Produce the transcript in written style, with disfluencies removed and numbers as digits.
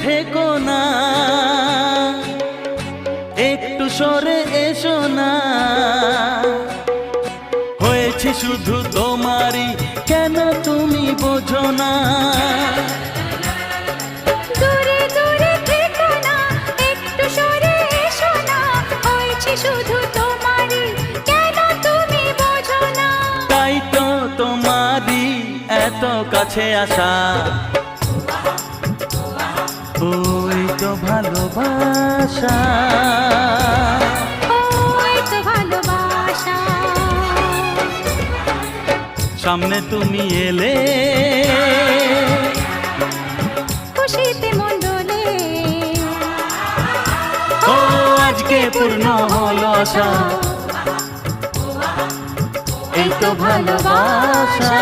থেকো না, একটু সরে এসো না। হয়েছে শুধু তোমারই, কেন তুমি বোঝো না? দূরে দূরে থেকো না, একটু সরে এসো না। হয়েছে শুধু তোমারই, কেন তুমি বোঝো না? তাই তো তোমারই এত কাছে আসা, ওই তো ভালোবাসা, ওই তো ভালোবাসা। সামনে তুমি এলে খুশিতে মন দোলে, ও আজকে পূর্ণ হলো আশা, এই তো ভালোবাসা।